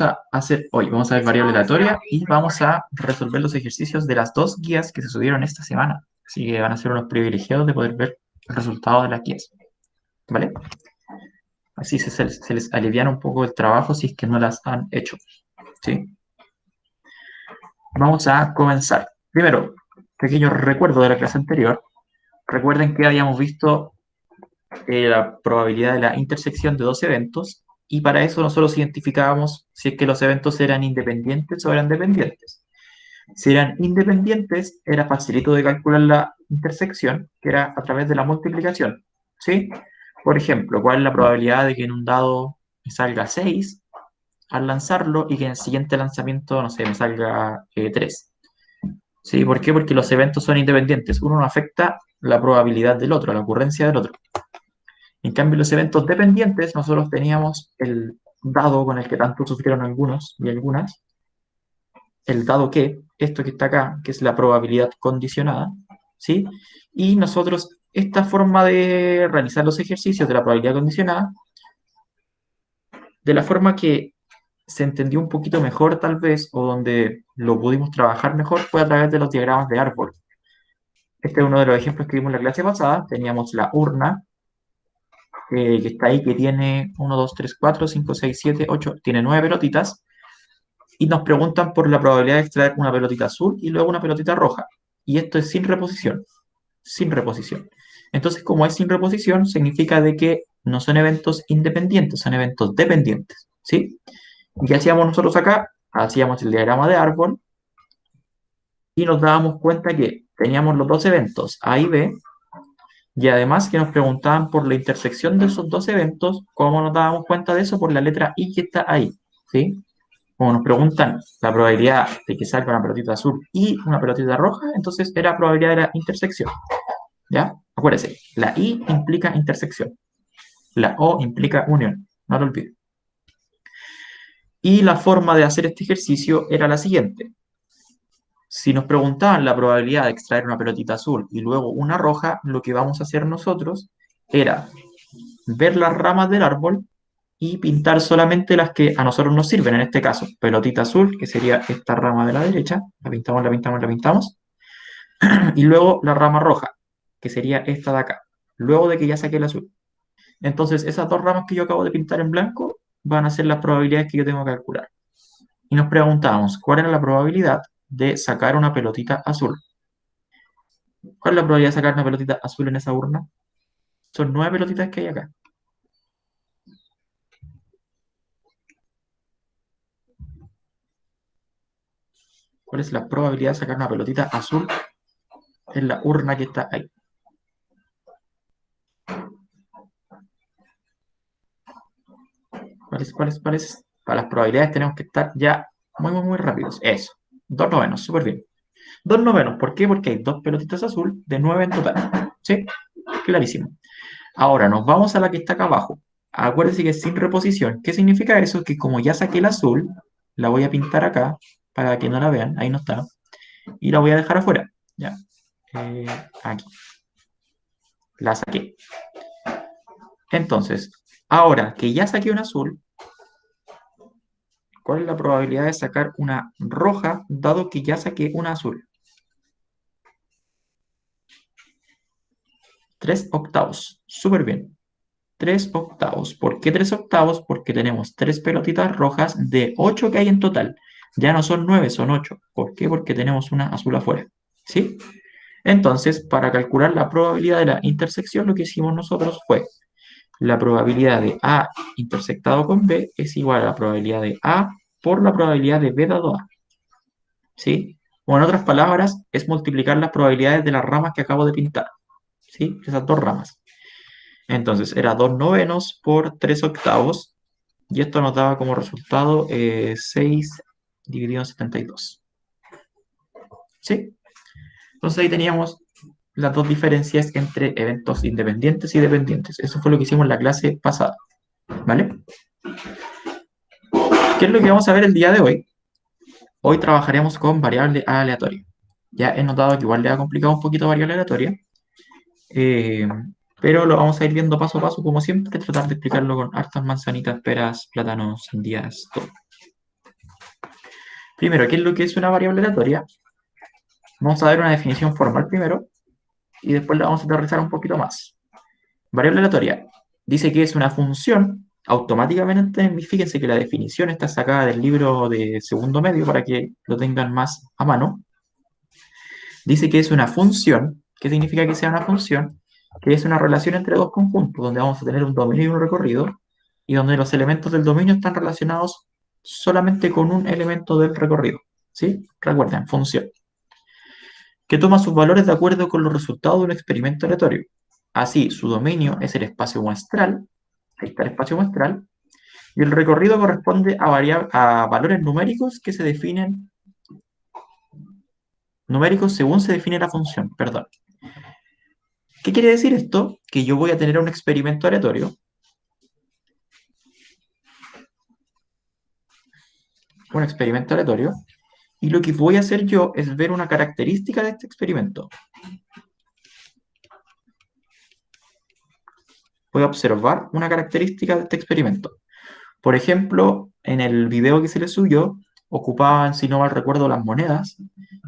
a hacer hoy? Vamos a ver variable aleatoria y vamos a resolver los ejercicios de las dos guías que se subieron esta semana. Así que van a ser unos privilegiados de poder ver el resultado de las guías. ¿Vale? Así se les aliviana un poco el trabajo si es que no las han hecho. ¿Sí? Vamos a comenzar. Primero, pequeño recuerdo de la clase anterior. Recuerden que habíamos visto la probabilidad de la intersección de dos eventos y para eso nosotros identificábamos si es que los eventos eran independientes o eran dependientes. Si eran independientes, era facilito de calcular la intersección, que era a través de la multiplicación. ¿Sí? Por ejemplo, ¿cuál es la probabilidad de que en un dado me salga 6 al lanzarlo y que en el siguiente lanzamiento, no sé, me salga 3? ¿Sí? ¿Por qué? Porque los eventos son independientes. Uno no afecta la probabilidad del otro, la ocurrencia del otro. En cambio, los eventos dependientes, nosotros teníamos el dado con el que tanto sufrieron algunos y algunas, el dado que, esto que está acá, que es la probabilidad condicionada, ¿sí? Y nosotros, esta forma de realizar los ejercicios de la probabilidad condicionada, de la forma que se entendió un poquito mejor tal vez, o donde lo pudimos trabajar mejor, fue a través de los diagramas de árbol. Este es uno de los ejemplos que vimos en la clase pasada. Teníamos la urna, que está ahí, que tiene 1, 2, 3, 4, 5, 6, 7, 8, tiene 9 pelotitas, y nos preguntan por la probabilidad de extraer una pelotita azul y luego una pelotita roja. Y esto es sin reposición, sin reposición. Entonces, como es sin reposición, significa de que no son eventos independientes, son eventos dependientes, ¿sí? ¿Y qué hacíamos nosotros acá? Hacíamos el diagrama de árbol y nos dábamos cuenta que teníamos los dos eventos A y B, y además que nos preguntaban por la intersección de esos dos eventos. ¿Cómo nos dábamos cuenta de eso? Por la letra I que está ahí, ¿sí? Como nos preguntan la probabilidad de que salga una pelotita azul y una pelotita roja, entonces era probabilidad de la intersección, ¿ya? Acuérdense, la I implica intersección, la O implica unión, no lo olvides. Y la forma de hacer este ejercicio era la siguiente. Si nos preguntaban la probabilidad de extraer una pelotita azul y luego una roja, lo que vamos a hacer nosotros era ver las ramas del árbol y pintar solamente las que a nosotros nos sirven. En este caso, pelotita azul, que sería esta rama de la derecha, la pintamos, la pintamos, la pintamos, y luego la rama roja, que sería esta de acá, luego de que ya saqué el azul. Entonces, esas dos ramas que yo acabo de pintar en blanco van a ser las probabilidades que yo tengo que calcular. Y nos preguntamos, ¿cuál era la probabilidad de sacar una pelotita azul? ¿Cuál es la probabilidad de sacar una pelotita azul en esa urna? Son 9 pelotitas que hay acá. ¿Cuál es la probabilidad de sacar una pelotita azul en la urna que está ahí? ¿Cuáles? Para las probabilidades tenemos que estar ya muy, muy, muy rápidos. Eso. 2 novenos, súper bien. 2 novenos, ¿por qué? Porque hay dos pelotitas azul de 9 en total. ¿Sí? Clarísimo. Ahora nos vamos a la que está acá abajo. Acuérdense que es sin reposición. ¿Qué significa eso? Que como ya saqué el azul, la voy a pintar acá para que no la vean. Ahí no está. Y la voy a dejar afuera. Ya. Aquí. La saqué. Entonces, ahora que ya saqué un azul, ¿cuál es la probabilidad de sacar una roja dado que ya saqué una azul? 3/8. Súper bien. 3/8. ¿Por qué 3/8? Porque tenemos tres pelotitas rojas de 8 que hay en total. Ya no son 9, son 8. ¿Por qué? Porque tenemos una azul afuera. ¿Sí? Entonces, para calcular la probabilidad de la intersección, lo que hicimos nosotros fue la probabilidad de A intersectado con B es igual a la probabilidad de A por la probabilidad de B dado A. ¿Sí? O en otras palabras, es multiplicar las probabilidades de las ramas que acabo de pintar. ¿Sí? Esas dos ramas. Entonces, era 2 novenos por 3/8. Y esto nos daba como resultado 6 dividido en 72. ¿Sí? Entonces ahí teníamos las dos diferencias entre eventos independientes y dependientes. Eso fue lo que hicimos en la clase pasada. ¿Vale? ¿Qué es lo que vamos a ver el día de hoy? Hoy trabajaremos con variable aleatoria. Ya he notado que igual le ha complicado un poquito variable aleatoria, eh, pero lo vamos a ir viendo paso a paso, como siempre, tratar de explicarlo con hartas manzanitas, peras, plátanos, sandías, todo. Primero, ¿qué es lo que es una variable aleatoria? Vamos a ver una definición formal primero y después la vamos a aterrizar un poquito más. Variable aleatoria dice que es una función automáticamente, fíjense que la definición está sacada del libro de segundo medio para que lo tengan más a mano. Dice que es una función. ¿Qué significa que sea una función? Que es una relación entre dos conjuntos, donde vamos a tener un dominio y un recorrido, y donde los elementos del dominio están relacionados solamente con un elemento del recorrido. ¿Sí? Recuerden, función. Que toma sus valores de acuerdo con los resultados de un experimento aleatorio. Así, su dominio es el espacio muestral, ahí está el espacio muestral, y el recorrido corresponde a valores numéricos que se definen, numéricos según se define la función, perdón. ¿Qué quiere decir esto? Que yo voy a tener un experimento aleatorio, y lo que voy a hacer yo es ver una característica de este experimento. Voy a observar una característica de este experimento. Por ejemplo, en el video que se le subió, ocupaban, si no mal recuerdo, las monedas,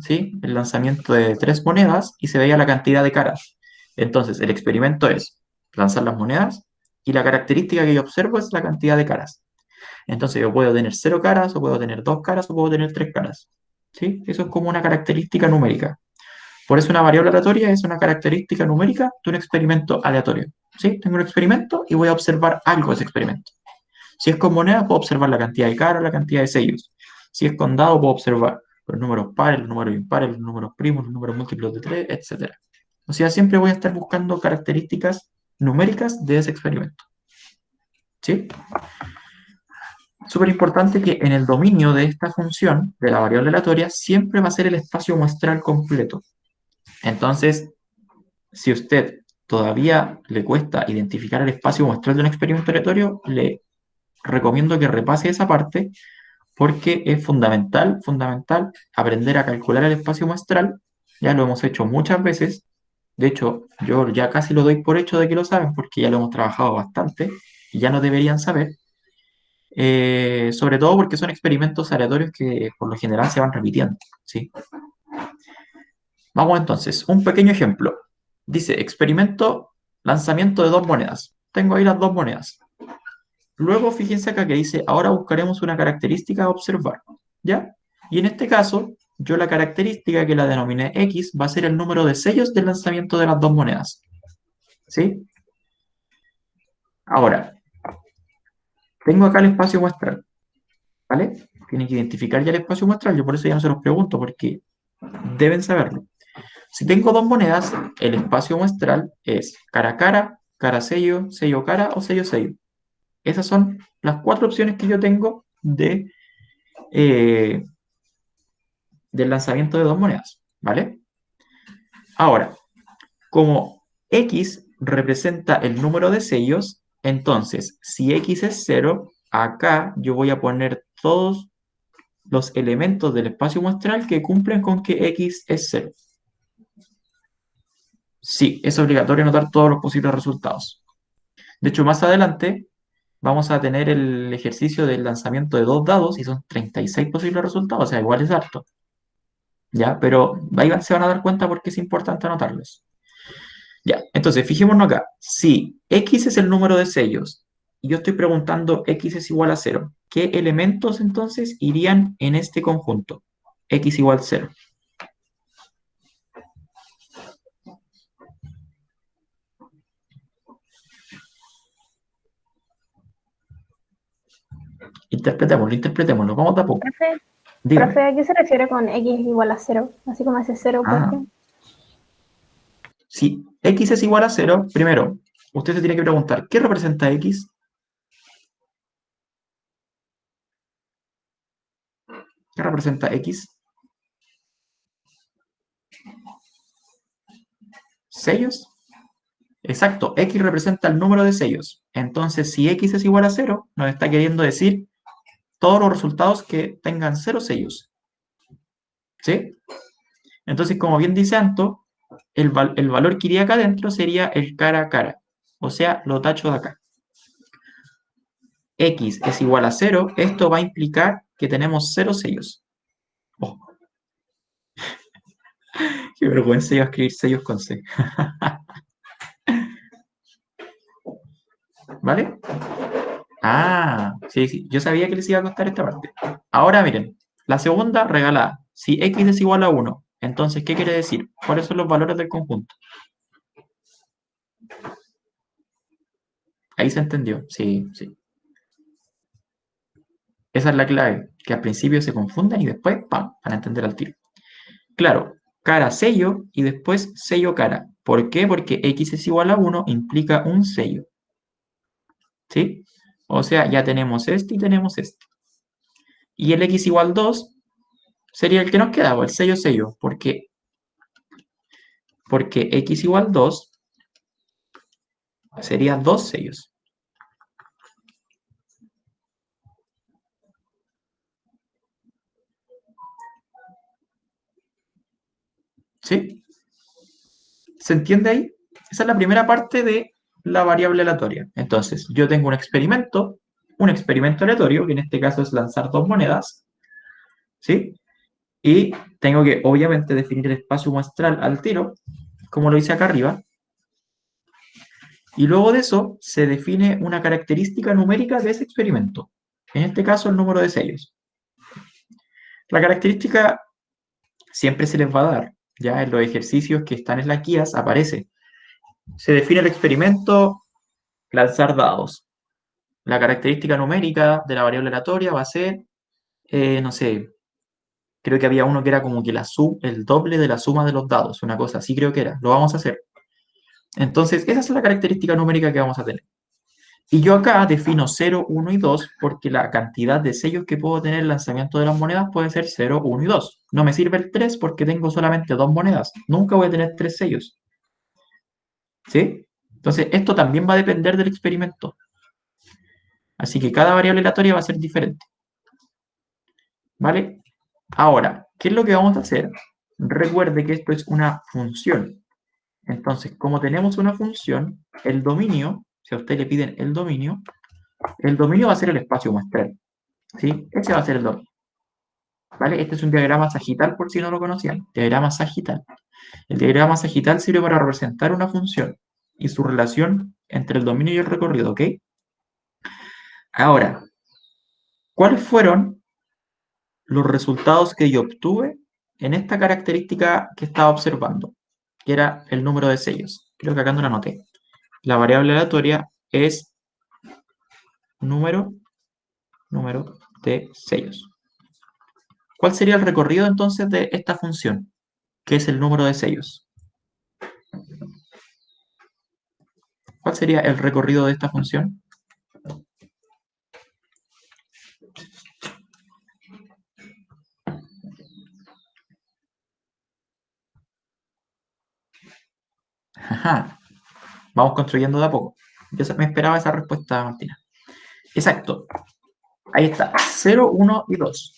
¿sí? El lanzamiento de 3 monedas y se veía la cantidad de caras. Entonces, el experimento es lanzar las monedas y la característica que yo observo es la cantidad de caras. Entonces, yo puedo tener 0 caras, o puedo tener 2 caras, o puedo tener 3 caras. ¿Sí? Eso es como una característica numérica. Por eso una variable aleatoria es una característica numérica de un experimento aleatorio. ¿Sí? Tengo un experimento y voy a observar algo de ese experimento. Si es con moneda, puedo observar la cantidad de caras, la cantidad de sellos. Si es con dado, puedo observar los números pares, los números impares, los números primos, los números múltiplos de 3, etc. O sea, siempre voy a estar buscando características numéricas de ese experimento. ¿Sí? Súper importante que en el dominio de esta función, de la variable aleatoria, siempre va a ser el espacio muestral completo. Entonces, si usted todavía le cuesta identificar el espacio muestral de un experimento aleatorio, le recomiendo que repase esa parte porque es fundamental, fundamental aprender a calcular el espacio muestral. Ya lo hemos hecho muchas veces. De hecho, yo ya casi lo doy por hecho de que lo saben porque ya lo hemos trabajado bastante y ya no deberían saber. Sobre todo porque son experimentos aleatorios que por lo general se van repitiendo. ¿Sí? Vamos entonces, un pequeño ejemplo. Dice, experimento lanzamiento de 2 monedas. Tengo ahí las 2 monedas. Luego, fíjense acá que dice, ahora buscaremos una característica a observar. ¿Ya? Y en este caso, yo la característica que la denominé X va a ser el número de sellos del lanzamiento de las 2 monedas. ¿Sí? Ahora, tengo acá el espacio muestral. ¿Vale? Tienen que identificar ya el espacio muestral. Yo por eso ya no se los pregunto, porque deben saberlo. Si tengo 2 monedas, el espacio muestral es cara a cara, cara sello, sello cara o sello sello. Esas son las 4 opciones que yo tengo eh, del lanzamiento de 2 monedas, ¿vale? Ahora, como X representa el número de sellos, entonces si X es 0, acá yo voy a poner todos los elementos del espacio muestral que cumplen con que X es 0. Sí, es obligatorio anotar todos los posibles resultados. De hecho, más adelante vamos a tener el ejercicio del lanzamiento de 2 dados y son 36 posibles resultados, o sea, igual es harto. ¿Ya? Pero ahí se van a dar cuenta porque es importante anotarlos. Ya, entonces fijémonos acá. Si X es el número de sellos y yo estoy preguntando X es igual a 0, ¿qué elementos entonces irían en este conjunto? X igual 0. Interpretémoslo. Vamos de a poco. Profe, Dígame. ¿a qué se refiere con x igual a 0? Así como ese 0, ¿por Ah, qué? si X es igual a 0, primero, usted se tiene que preguntar, ¿qué representa X? ¿Qué representa X? ¿Sellos? Exacto, X representa el número de sellos. Entonces, si X es igual a 0, nos está queriendo decir todos los resultados que tengan 0 sellos. ¿Sí? Entonces, como bien dice Anto, el valor que iría acá adentro sería el cara a cara. O sea, lo tacho de acá. X es igual a 0, esto va a implicar que tenemos 0 sellos. Oh, qué vergüenza iba a escribir sellos con C. ¿Vale? Ah, sí, sí. Yo sabía que les iba a costar esta parte. Ahora miren, la segunda regalada. Si x es igual a 1, entonces, ¿qué quiere decir? ¿Cuáles son los valores del conjunto? Ahí se entendió. Sí, sí. Esa es la clave, que al principio se confunden y después, ¡pam!, van a entender al tiro. Claro, cara sello y después sello cara. ¿Por qué? Porque x es igual a 1 implica un sello. ¿Sí? O sea, ya tenemos este y tenemos este. Y el x igual 2 sería el que nos queda, o el sello sello, porque x igual 2 sería dos sellos. ¿Sí? ¿Se entiende ahí? Esa es la primera parte de la variable aleatoria. Entonces, yo tengo un experimento aleatorio, que en este caso es lanzar dos monedas, ¿sí? Y tengo que, obviamente, definir el espacio muestral al tiro, como lo hice acá arriba. Y luego de eso, se define una característica numérica de ese experimento. En este caso, el número de sellos. La característica siempre se les va a dar, ya en los ejercicios que están en las guías aparece. Se define el experimento, lanzar dados. La característica numérica de la variable aleatoria va a ser, no sé, creo que había uno que era como que el doble de la suma de los dados, una cosa así creo que era. Lo vamos a hacer. Entonces, esa es la característica numérica que vamos a tener. Y yo acá defino 0, 1 y 2 porque la cantidad de sellos que puedo tener en el lanzamiento de las monedas puede ser 0, 1 y 2. No me sirve el 3 porque tengo solamente dos monedas. Nunca voy a tener tres sellos. ¿Sí? Entonces, esto también va a depender del experimento. Así que cada variable aleatoria va a ser diferente. ¿Vale? Ahora, ¿qué es lo que vamos a hacer? Recuerde que esto es una función. Entonces, como tenemos una función, el dominio, si a usted le piden el dominio va a ser el espacio muestral. ¿Sí? Ese va a ser el dominio. ¿Vale? Este es un diagrama sagital por si no lo conocían. Diagrama sagital. El diagrama sagital sirve para representar una función y su relación entre el dominio y el recorrido, ¿ok? Ahora, ¿cuáles fueron los resultados que yo obtuve en esta característica que estaba observando? Que era el número de sellos. Creo que acá no la anoté. La variable aleatoria es número de sellos. ¿Cuál sería el recorrido entonces de esta función? Que es el número de sellos. ¿Cuál sería el recorrido de esta función? Ajá. Vamos construyendo de a poco. Yo me esperaba esa respuesta, Martina. Exacto. Ahí está. 0, 1 y 2.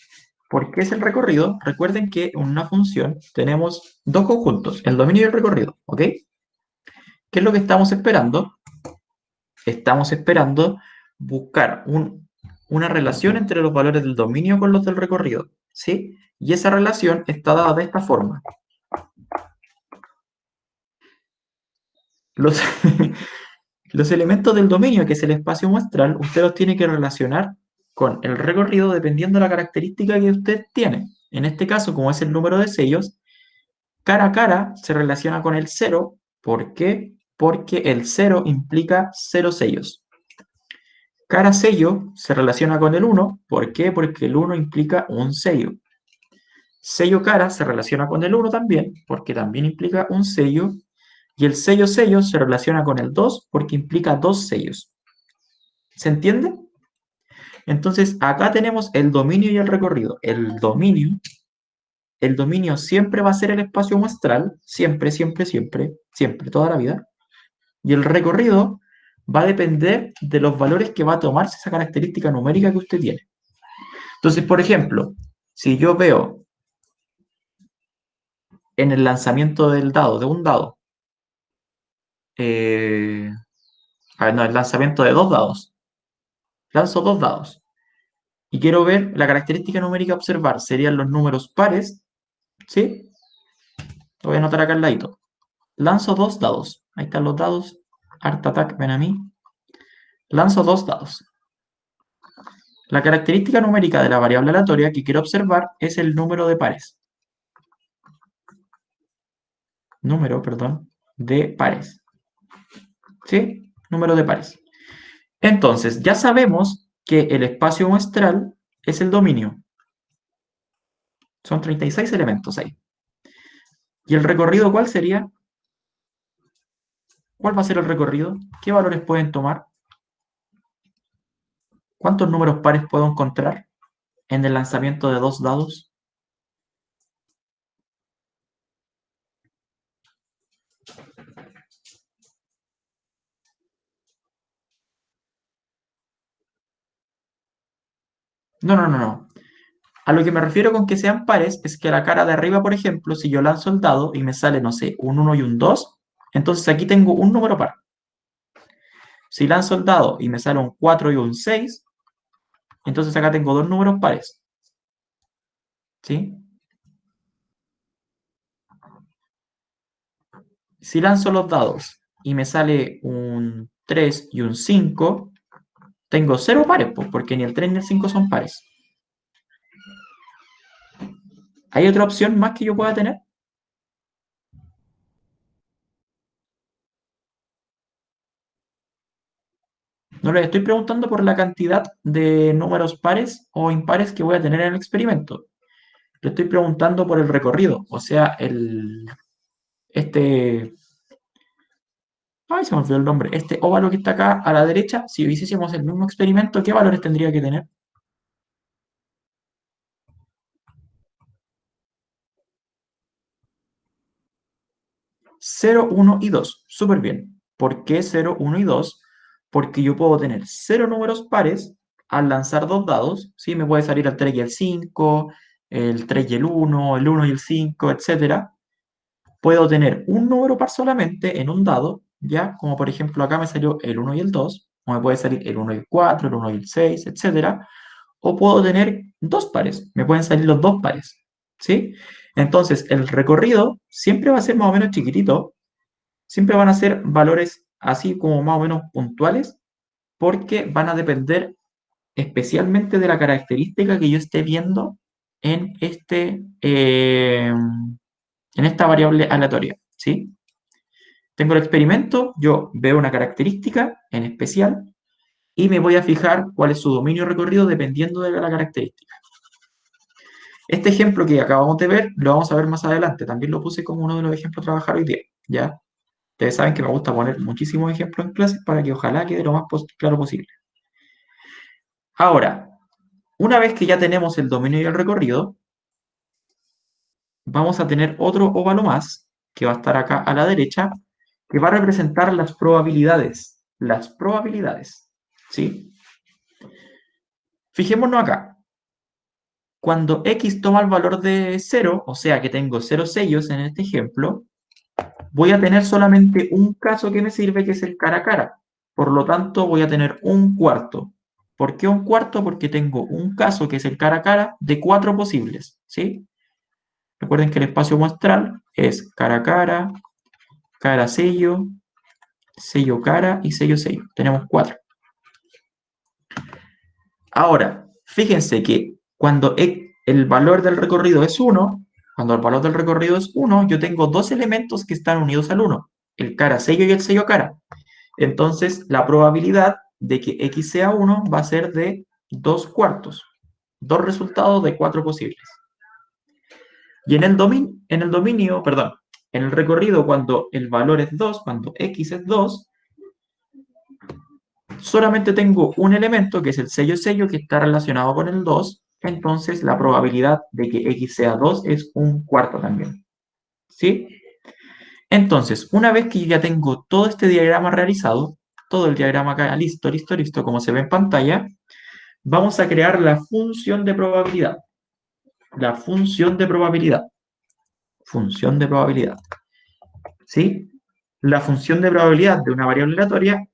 ¿Por qué es el recorrido? Recuerden que en una función tenemos dos conjuntos, el dominio y el recorrido. ¿Ok? ¿Qué es lo que estamos esperando? Estamos esperando buscar una relación entre los valores del dominio con los del recorrido. ¿Sí? Y esa relación está dada de esta forma. Los, los elementos del dominio, que es el espacio muestral, usted los tiene que relacionar con el recorrido dependiendo de la característica que usted tiene. En este caso, como es el número de sellos, cara a cara se relaciona con el 0. ¿Por qué? Porque el 0 implica 0 sellos. Cara sello se relaciona con el 1. ¿Por qué? Porque el 1 implica un sello. Sello cara se relaciona con el 1 también, porque también implica un sello. Y el sello sello se relaciona con el 2 porque implica dos sellos. ¿Se entiende? Entonces, acá tenemos el dominio y el recorrido. El dominio siempre va a ser el espacio muestral, siempre, siempre, siempre, siempre, toda la vida. Y el recorrido va a depender de los valores que va a tomarse esa característica numérica que usted tiene. Entonces, por ejemplo, si yo veo en el lanzamiento del dado, de un dado, no, el lanzamiento de dos dados, lanzo dos dados. y quiero ver la característica numérica a observar, serían los números pares, ¿sí? Lo voy a anotar acá al ladito. Lanzo 2 dados. Ahí están los dados. Art Attack, ven a mí. Lanzo 2 dados. La característica numérica de la variable aleatoria que quiero observar es el número de pares. Número, perdón, de pares. ¿Sí? Número de pares. Entonces, ya sabemos que el espacio muestral es el dominio. Son 36 elementos ahí. ¿Y el recorrido cuál sería? ¿Cuál va a ser el recorrido? ¿Qué valores pueden tomar? ¿Cuántos números pares puedo encontrar en el lanzamiento de 2 dados? No, no, no, no. A lo que me refiero con que sean pares es que la cara de arriba, por ejemplo, si yo lanzo el dado y me sale, no sé, un 1 y un 2, entonces aquí tengo un número par. Si lanzo el dado y me sale un 4 y un 6, entonces acá tengo dos números pares. ¿Sí? Si lanzo los dados y me sale un 3 y un 5, tengo cero pares, pues, porque ni el 3 ni el 5 son pares. ¿Hay otra opción más que yo pueda tener? No les estoy preguntando por la cantidad de números pares o impares que voy a tener en el experimento. Le estoy preguntando por el recorrido, o sea, este, ay, se me olvidó el nombre, este óvalo que está acá a la derecha, si hiciésemos el mismo experimento, ¿qué valores tendría que tener? 0, 1 y 2. Súper bien. ¿Por qué 0, 1 y 2? Porque yo puedo tener 0 números pares al lanzar dos dados, ¿sí? Me puede salir el 3 y el 5, el 3 y el 1 y el 5, etcétera. Puedo tener un número par solamente en un dado, ¿ya? Como por ejemplo acá me salió el 1 y el 2, o me puede salir el 1 y el 4, el 1 y el 6, etcétera. O puedo tener dos pares, me pueden salir los dos pares, ¿sí? Entonces, el recorrido siempre va a ser más o menos chiquitito, siempre van a ser valores así como más o menos puntuales, porque van a depender especialmente de la característica que yo esté viendo en, en esta variable aleatoria, ¿sí? Tengo el experimento, yo veo una característica en especial y me voy a fijar cuál es su dominio recorrido dependiendo de la característica. Este ejemplo que acabamos de ver lo vamos a ver más adelante. También lo puse como uno de los ejemplos a trabajar hoy día, ¿ya? Ustedes saben que me gusta poner muchísimos ejemplos en clases para que ojalá quede lo más claro posible. Ahora, una vez que ya tenemos el dominio y el recorrido, vamos a tener otro óvalo más, que va a estar acá a la derecha, que va a representar las probabilidades. Las probabilidades, ¿sí? Fijémonos acá. Cuando x toma el valor de 0, o sea que tengo 0 sellos en este ejemplo, voy a tener solamente un caso que me sirve, que es el cara a cara. Por lo tanto, voy a tener un cuarto. ¿Por qué un cuarto? Porque tengo un caso, que es el cara a cara, de 4 posibles, ¿sí? Recuerden que el espacio muestral es cara a cara, cara sello, sello cara y sello sello. Tenemos 4. Ahora, fíjense que cuando el valor del recorrido es 1, cuando el valor del recorrido es 1, yo tengo dos elementos que están unidos al 1, el cara sello y el sello cara. Entonces, la probabilidad de que x sea 1 va a ser de 2 cuartos. Dos resultados de 4 posibles. Y en el dominio, perdón, en el recorrido, cuando el valor es 2, cuando x es 2, solamente tengo un elemento, que es el sello, que está relacionado con el 2. Entonces, la probabilidad de que x sea 2 es un cuarto también. ¿Sí? Entonces, una vez que ya tengo todo este diagrama realizado, todo el diagrama acá, listo, listo, listo, como se ve en pantalla, vamos a crear la función de probabilidad. La función de probabilidad. Función de probabilidad. ¿Sí? La función de probabilidad de una variable aleatoria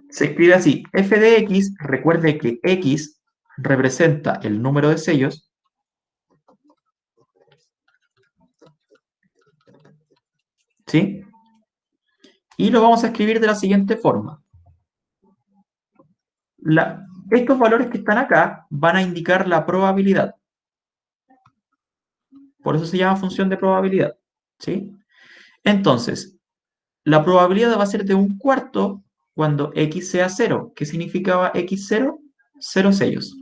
se escribe así. F de x, recuerde que x representa el número de sellos, ¿sí? Y lo vamos a escribir de la siguiente forma. Estos valores que están acá van a indicar la probabilidad. Por eso se llama función de probabilidad, ¿sí? Entonces, la probabilidad va a ser de 1/4 cuando x sea 0. ¿Qué significaba x0? 0 sellos.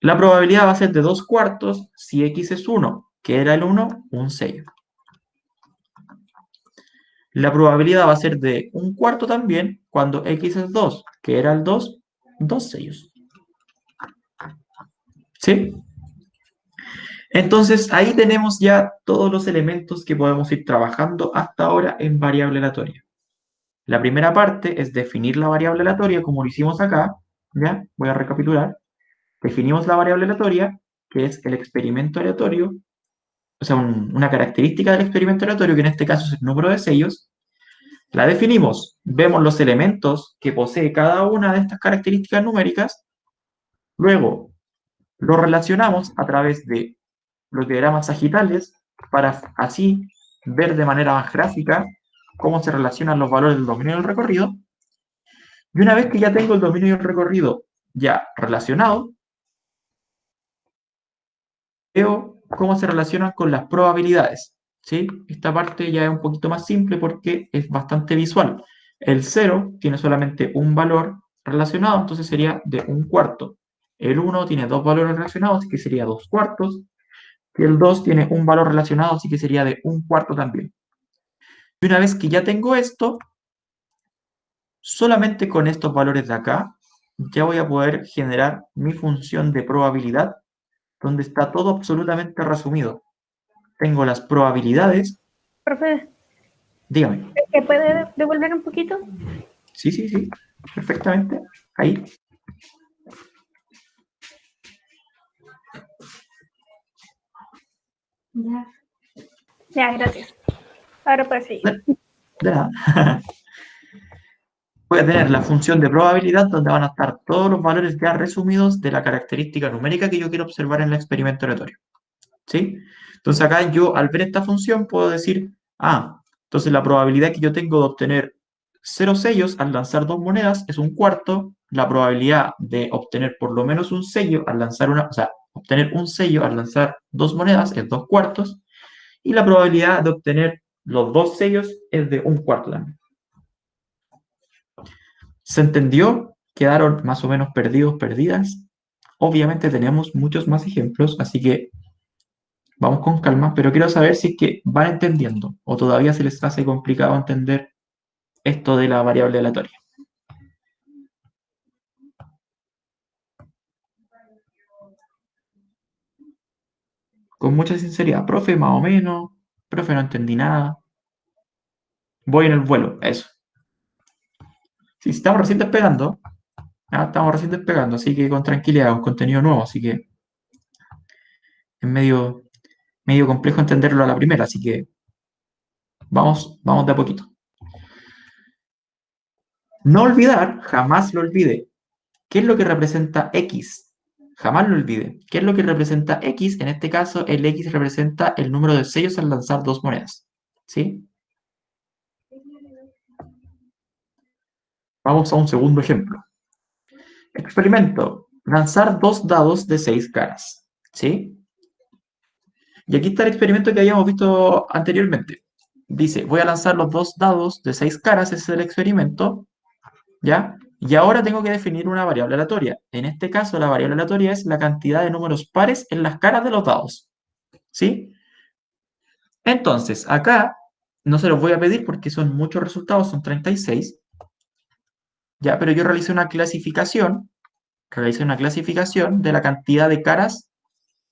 La probabilidad va a ser de 2/4 si x es 1. ¿Qué era el 1? Un sello. La probabilidad va a ser de 1/4 también cuando x es 2. ¿Qué era el 2? 2 sellos. ¿Sí? Entonces ahí tenemos ya todos los elementos que podemos ir trabajando hasta ahora en variable aleatoria. La primera parte es definir la variable aleatoria como lo hicimos acá. ¿Ya? Voy a recapitular. Definimos la variable aleatoria, que es el experimento aleatorio, o sea, una característica del experimento aleatorio, que en este caso es el número de sellos. La definimos, vemos los elementos que posee cada una de estas características numéricas, luego lo relacionamos a través de los diagramas sagitales para así ver de manera más gráfica cómo se relacionan los valores del dominio del recorrido. Y una vez que ya tengo el dominio del recorrido ya relacionado, veo cómo se relacionan con las probabilidades. ¿Sí? Esta parte ya es un poquito más simple porque es bastante visual. El 0 tiene solamente un valor relacionado, entonces sería de 1/4. El 1 tiene dos valores relacionados, así que sería 2/4. Y el 2 tiene un valor relacionado, así que sería de 1/4 también. Y una vez que ya tengo esto, solamente con estos valores de acá, ya voy a poder generar mi función de probabilidad, donde está todo absolutamente resumido. Tengo las probabilidades. Profe, Dígame. ¿me puede devolver un poquito? Sí, sí, sí. Perfectamente. Ahí. Ya. Ya, gracias. Ahora puedes seguir. De nada. Voy a tener la función de probabilidad donde van a estar todos los valores ya resumidos de la característica numérica que yo quiero observar en el experimento aleatorio. ¿Sí? Entonces acá yo al ver esta función puedo decir, entonces la probabilidad que yo tengo de obtener 0 sellos al lanzar 2 monedas es 1/4, la probabilidad de obtener por lo menos un sello al lanzar obtener un sello al lanzar 2 monedas es 2/4, y la probabilidad de obtener los 2 sellos es de 1/4 también. ¿Se entendió? ¿Quedaron más o menos perdidos, perdidas? Obviamente tenemos muchos más ejemplos, así que vamos con calma, pero quiero saber si es que van entendiendo o todavía se les hace complicado entender esto de la variable aleatoria. Con mucha sinceridad, profe, más o menos, profe, no entendí nada. Voy en el vuelo, eso. Sí, estamos recién despegando, así que con tranquilidad, un contenido nuevo, así que es medio complejo entenderlo a la primera, así que vamos de a poquito. No olvidar, jamás lo olvide, ¿qué es lo que representa X? Jamás lo olvide. ¿Qué es lo que representa X? En este caso, el X representa el número de sellos al lanzar 2 monedas. ¿Sí? Vamos a un segundo ejemplo. Experimento. Lanzar 2 dados de 6 caras. ¿Sí? Y aquí está el experimento que habíamos visto anteriormente. Dice, voy a lanzar los 2 dados de 6 caras, ese es el experimento, ¿ya? Y ahora tengo que definir una variable aleatoria. En este caso, la variable aleatoria es la cantidad de números pares en las caras de los dados. ¿Sí? Entonces, acá no se los voy a pedir porque son muchos resultados, son 36, ¿ya? Pero yo realicé una clasificación de la cantidad de caras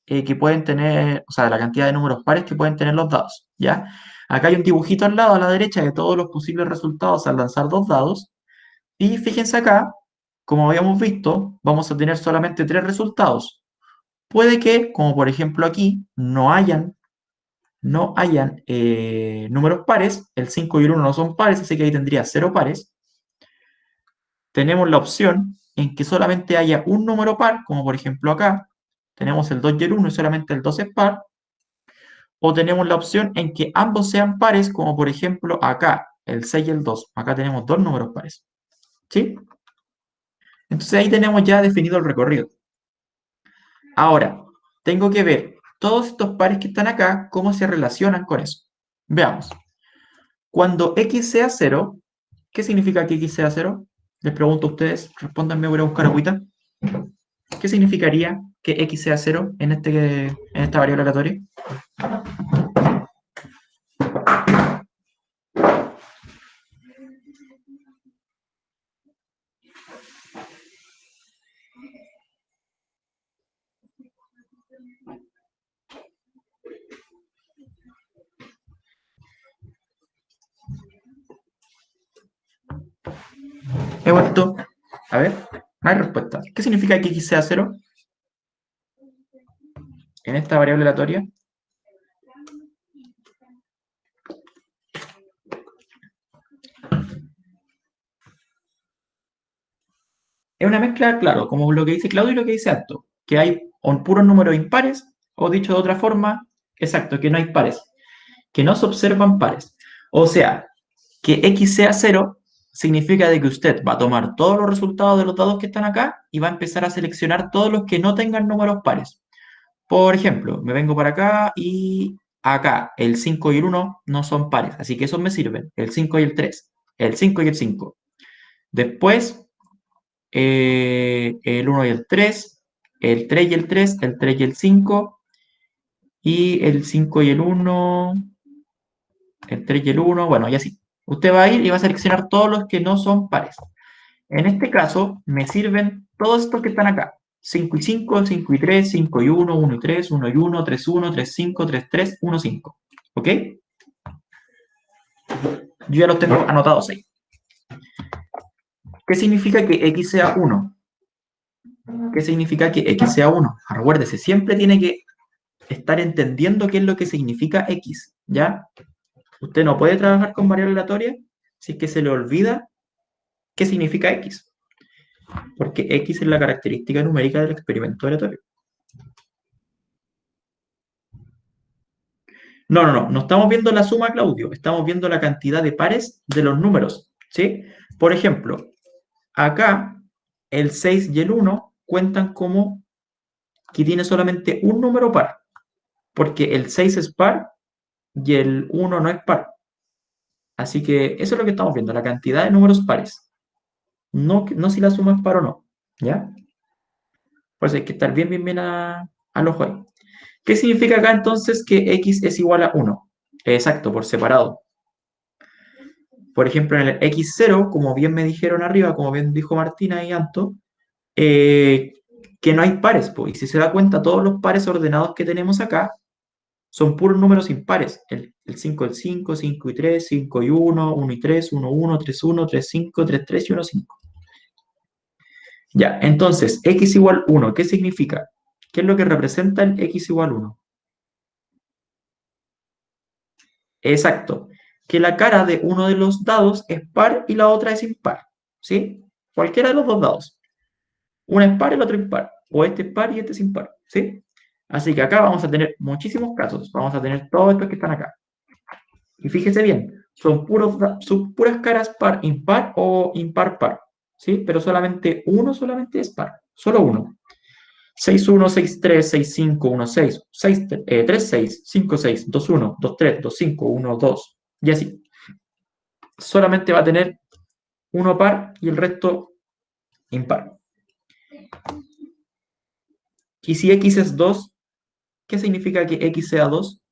que pueden tener, o sea, de la cantidad de números pares que pueden tener los dados, ¿ya? Acá hay un dibujito al lado, a la derecha, de todos los posibles resultados al lanzar 2 dados, y fíjense acá, como habíamos visto, vamos a tener solamente 3 resultados. Puede que, como por ejemplo aquí, no hayan números pares, el 5 y el 1 no son pares, así que ahí tendría 0 pares. tenemos la opción en que solamente haya un número par, como por ejemplo acá, tenemos el 2 y el 1 y solamente el 2 es par, o tenemos la opción en que ambos sean pares, como por ejemplo acá, el 6 y el 2. Acá tenemos dos números pares. ¿Sí? Entonces ahí tenemos ya definido el recorrido. Ahora, tengo que ver todos estos pares que están acá, cómo se relacionan con eso. Veamos. Cuando x sea 0, ¿qué significa que x sea 0? Les pregunto a ustedes, respóndanme, voy a buscar agüita. ¿Qué significaría que x sea 0 en esta variable aleatoria? He vuelto. A ver, no hay respuesta. ¿Qué significa que x sea 0 en esta variable aleatoria? Es una mezcla, claro, como lo que dice Claudio y lo que dice Alto, que hay puros números impares, o dicho de otra forma, exacto, que no hay pares, que no se observan pares. O sea, que x sea 0 significa de que usted va a tomar todos los resultados de los dados que están acá y va a empezar a seleccionar todos los que no tengan números pares. Por ejemplo, me vengo para acá y acá el 5 y el 1 no son pares, así que esos me sirven, el 5 y el 3, el 5 y el 5. Después, el 1 y el 3 y el 3, el 3 y el 5, y el 5 y el 1, el 3 y el 1, bueno, y así. Usted va a ir y va a seleccionar todos los que no son pares. En este caso, me sirven todos estos que están acá. 5 y 5, 5 y 3, 5 y 1, 1 y 3, 1 y 1, 3, 1, 3, 5, 3, 3, 1, 5. ¿Ok? Yo ya los tengo anotados ahí. ¿Qué significa que x sea 1? ¿Qué significa que x sea 1? Recuérdese, siempre tiene que estar entendiendo qué es lo que significa x, ¿ya? Usted no puede trabajar con variable aleatoria si es que se le olvida qué significa x, porque x es la característica numérica del experimento aleatorio. No estamos viendo la suma, Claudio, estamos viendo la cantidad de pares de los números, ¿sí? Por ejemplo, acá el 6 y el 1 cuentan como que tiene solamente un número par, porque el 6 es par y el 1 no es par. Así que eso es lo que estamos viendo, la cantidad de números pares. No si la suma es par o no, ¿ya? Por eso hay que estar bien al ojo ahí. ¿Qué significa acá entonces que x es igual a 1? Exacto, por separado. Por ejemplo, en el x0, como bien me dijeron arriba, como bien dijo Martina y Anto, que no hay pares, pues. Y si se da cuenta, todos los pares ordenados que tenemos acá son puros números impares. El 5 el 5, 5 y 3, 5 y 1, 1 y 3, 1, 1, 3, 1, 3, 5, 3, 3 y 1, 5. Ya, entonces, x igual 1, ¿qué significa? ¿Qué es lo que representa el x igual 1? Exacto, que la cara de uno de los dados es par y la otra es impar, ¿sí? Cualquiera de los dos dados. Una es par y la otra impar, o este es par y este es impar, ¿sí? Así que acá vamos a tener muchísimos casos, vamos a tener todos estos que están acá. Y fíjese bien, son puras caras par impar o impar par, ¿sí? Pero solamente es par, solo uno. 6, 1, 6, 3, 6, 5, 1, 6, 3, 6, 5, 6, 2, 1, 2, 3, 2, 5, 1, 2, y así. Solamente va a tener uno par y el resto impar. Y si x es 2, ¿qué significa que x sea 2?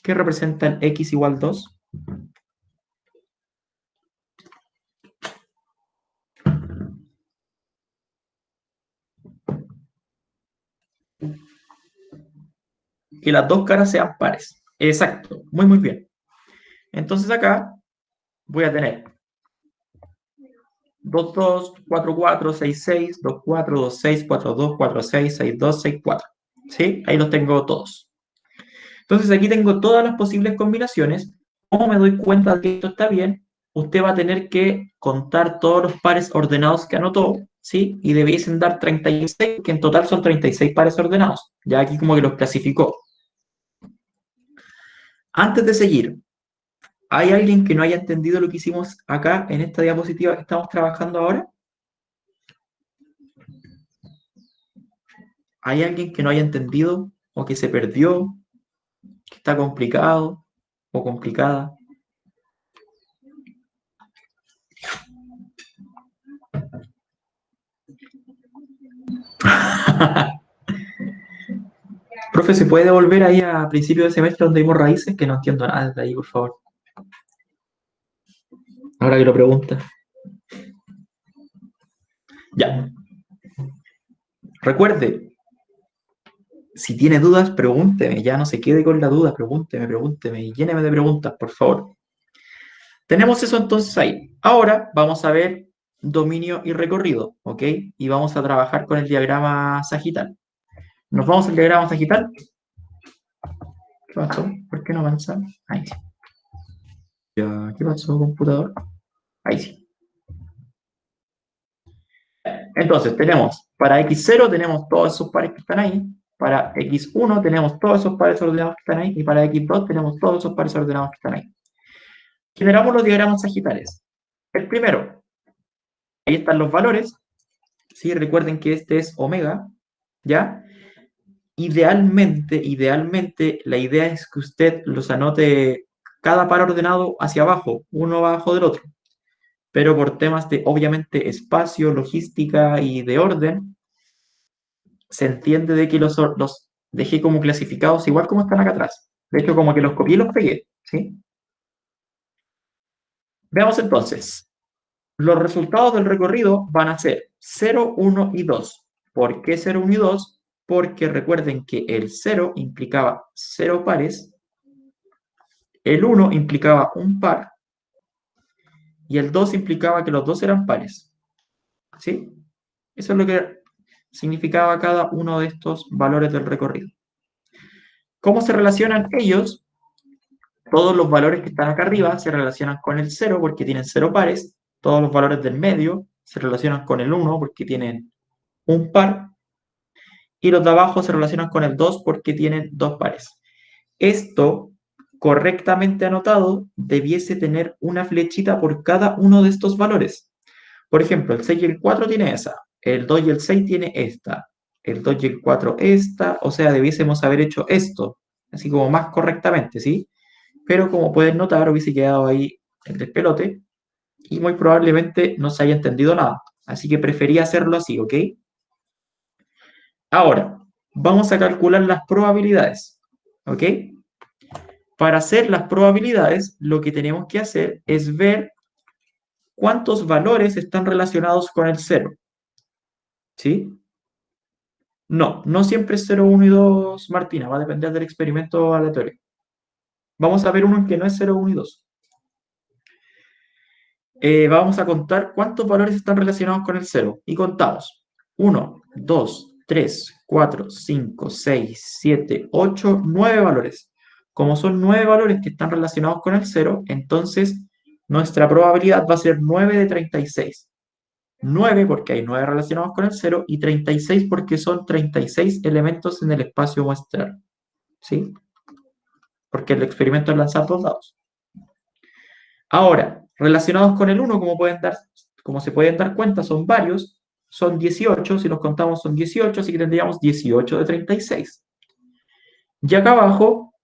¿Qué representa el x igual 2? Que las dos caras sean pares. Exacto, muy bien. Entonces acá voy a tener 2, 2, 4, 4, 6, 6, 2, 4, 2, 6, 4, 2, 4, 6, 6, 2, 6, 4. ¿Sí? Ahí los tengo todos. Entonces aquí tengo todas las posibles combinaciones. ¿Cómo me doy cuenta de que esto está bien? usted va a tener que contar todos los pares ordenados que anotó, ¿sí? Y debiesen dar 36, que en total son 36 pares ordenados. Ya aquí como que los clasificó. Antes de seguir, ¿hay alguien que no haya entendido lo que hicimos acá en esta diapositiva que estamos trabajando ahora? ¿Hay alguien que no haya entendido o que se perdió, que está complicado o complicada? Profe, ¿se puede volver ahí a principio de semestre donde vimos raíces? Que no entiendo nada de ahí, por favor. Ahora que lo pregunta. Ya. Recuerde, si tiene dudas, pregúnteme. Ya no se quede con la duda. Pregúnteme y lléneme de preguntas, por favor. Tenemos eso entonces ahí. Ahora vamos a ver dominio y recorrido, ¿ok? Y vamos a trabajar con el diagrama sagital. Nos vamos al diagrama sagital. ¿Qué pasó? ¿Por qué no avanza? Ahí sí. Ya, ¿qué pasó, computador? Ahí sí. Entonces, tenemos para x0 tenemos todos esos pares que están ahí. Para x1 tenemos todos esos pares ordenados que están ahí. Y para x2 tenemos todos esos pares ordenados que están ahí. Generamos los diagramas sagitales. El primero, ahí están los valores. ¿Sí? Recuerden que este es omega. ¿Ya? Idealmente, la idea es que usted los anote cada par ordenado hacia abajo, uno abajo del otro. Pero por temas de, obviamente, espacio, logística y de orden, se entiende de que los dejé como clasificados igual como están acá atrás. De hecho, como que los copié y los pegué, ¿sí? Veamos entonces. Los resultados del recorrido van a ser 0, 1 y 2. ¿Por qué 0, 1 y 2? Porque recuerden que el 0 implicaba 0 pares, el 1 implicaba un par y el 2 implicaba que los dos eran pares. ¿Sí? Eso es lo que significaba cada uno de estos valores del recorrido. ¿Cómo se relacionan ellos? Todos los valores que están acá arriba se relacionan con el 0 porque tienen 0 pares. Todos los valores del medio se relacionan con el 1 porque tienen un par. Y los de abajo se relacionan con el 2 porque tienen 2 pares. Esto, correctamente anotado, debiese tener una flechita por cada uno de estos valores. Por ejemplo, el 6 y el 4 tiene esa. El 2 y el 6 tiene esta. El 2 y el 4 esta. O sea, debiésemos haber hecho esto. Así como más correctamente, ¿sí? Pero como pueden notar, hubiese quedado ahí el despelote y muy probablemente no se haya entendido nada. Así que preferí hacerlo así, ¿ok? Ahora, vamos a calcular las probabilidades, ¿ok? Para hacer las probabilidades, lo que tenemos que hacer es ver cuántos valores están relacionados con el 0, ¿sí? No, no siempre es 0, 1 y 2, Martina, va a depender del experimento aleatorio. Vamos a ver uno en que no es 0, 1 y 2. Vamos a contar cuántos valores están relacionados con el 0 y contamos. 1, 2, 3, 4, 5, 6, 7, 8, 9 valores. Como son 9 valores que están relacionados con el 0, entonces nuestra probabilidad va a ser 9 de 36. 9 porque hay 9 relacionados con el 0 y 36 porque son 36 elementos en el espacio muestral. ¿Sí? Porque el experimento es lanzar dos dados. Ahora, relacionados con el 1, como se pueden dar cuenta, son varios, son 18, si los contamos son 18, así que tendríamos 18 de 36. Y acá abajo,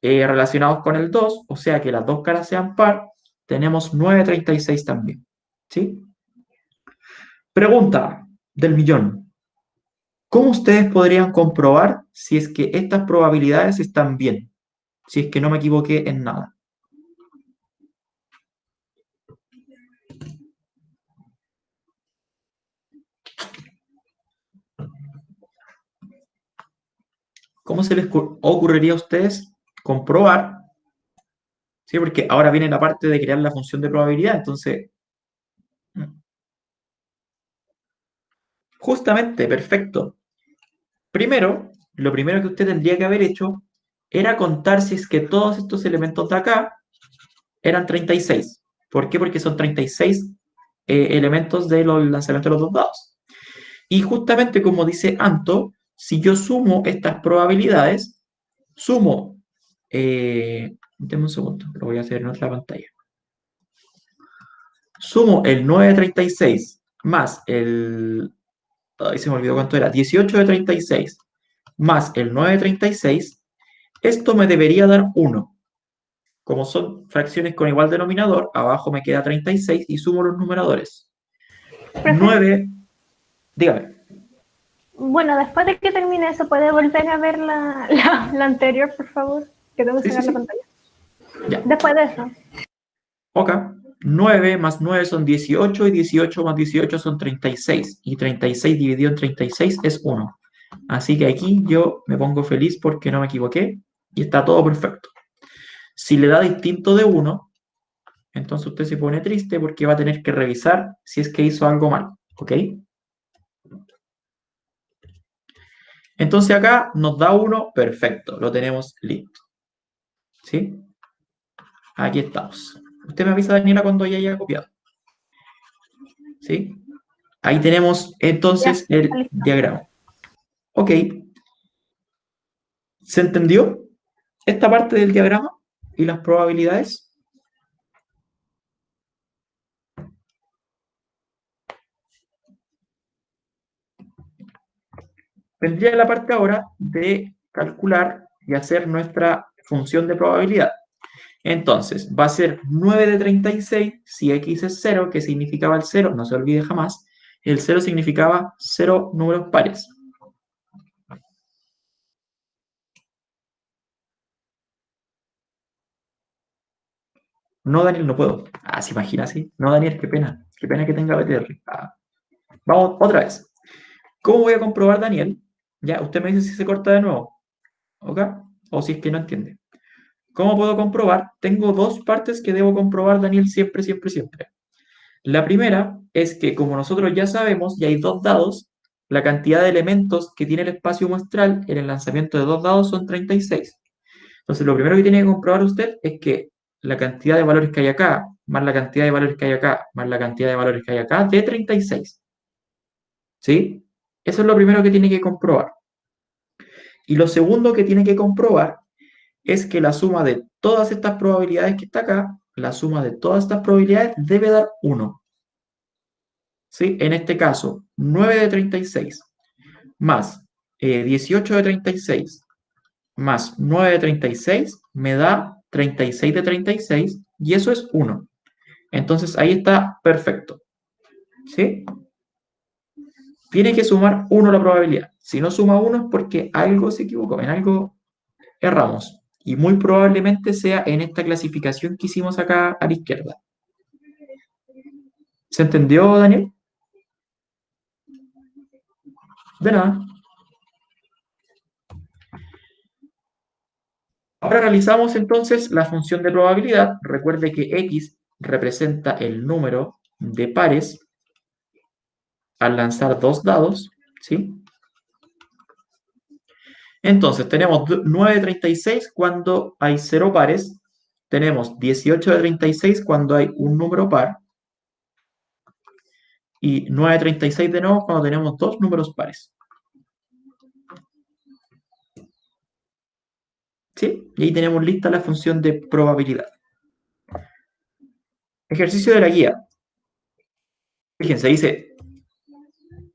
relacionados con el 2, o sea que las dos caras sean par, tenemos 9 de 36 también. ¿Sí? Pregunta del millón. ¿Cómo ustedes podrían comprobar si es que estas probabilidades están bien? Si es que no me equivoqué en nada. ¿Cómo se les ocurriría a ustedes comprobar? ¿Sí? Porque ahora viene la parte de crear la función de probabilidad. Entonces, justamente, perfecto. Primero, lo primero que usted tendría que haber hecho era contar si es que todos estos elementos de acá eran 36. ¿Por qué? Porque son 36 elementos de los lanzamientos de los dos dados. Y justamente como dice Anto, si yo sumo estas probabilidades, sumo, denme un segundo, lo voy a hacer en otra pantalla. Sumo el 9 de 36 más el, ay, se me olvidó cuánto era, 18 de 36 más el 9 de 36, esto me debería dar 1. Como son fracciones con igual denominador, abajo me queda 36 y sumo los numeradores. Profe, 9, dígame. bueno, después de que termine eso, ¿puede volver a ver la anterior, por favor? Que tengo que Sí, sí, sacar la sí. pantalla. Ya. Después de eso. Ok. 9 más 9 son 18 y 18 más 18 son 36. Y 36 dividido en 36 es 1. Así que aquí yo me pongo feliz porque no me equivoqué y está todo perfecto. Si le da distinto de 1, entonces usted se pone triste porque va a tener que revisar si es que hizo algo mal. ¿Ok? Entonces acá nos da 1, perfecto, lo tenemos listo. ¿Sí? Aquí estamos. Usted me avisa, Daniela, cuando ya haya copiado. ¿Sí? Ahí tenemos Ya, entonces está el listo. diagrama. Ok. ¿Se entendió esta parte del diagrama y las probabilidades? Vendría la parte ahora de calcular y hacer nuestra función de probabilidad. Entonces, va a ser 9 de 36 si x es 0, que significaba el 0, no se olvide jamás. El 0 significaba 0 números pares. No, Daniel, no puedo. Ah, ¿se imagina así? No, Daniel, qué pena. Qué pena que tenga BTR. Ah. Vamos otra vez. ¿Cómo voy a comprobar, Daniel? Ya, usted me dice si se corta de nuevo. ¿Ok? O si es que no entiende. ¿Cómo puedo comprobar? Tengo dos partes que debo comprobar, Daniel, siempre, siempre, siempre. La primera es que, como nosotros ya sabemos, y hay dos dados, la cantidad de elementos que tiene el espacio muestral en el lanzamiento de dos dados son 36. Entonces, lo primero que tiene que comprobar usted es que la cantidad de valores que hay acá, más la cantidad de valores que hay acá, más la cantidad de valores que hay acá, de 36. ¿Sí? Eso es lo primero que tiene que comprobar. Y lo segundo que tiene que comprobar es que la suma de todas estas probabilidades que está acá, la suma de todas estas probabilidades debe dar 1. ¿Sí? En este caso, 9 de 36 más 18 de 36 más 9 de 36 me da 36 de 36 y eso es 1. Entonces ahí está perfecto. ¿Sí? Tiene que sumar 1 la probabilidad. Si no suma 1 es porque algo se equivocó, en algo erramos. Y muy probablemente sea en esta clasificación que hicimos acá a la izquierda. ¿Se entendió, Daniel? De nada. Ahora realizamos entonces la función de probabilidad. Recuerde que x representa el número de pares al lanzar dos dados, ¿sí? Entonces tenemos 9 de 36 cuando hay 0 pares, tenemos 18 de 36 cuando hay un número par, y 9 de 36 de nuevo cuando tenemos dos números pares. ¿Sí? Y ahí tenemos lista la función de probabilidad. Ejercicio de la guía. Fíjense, dice,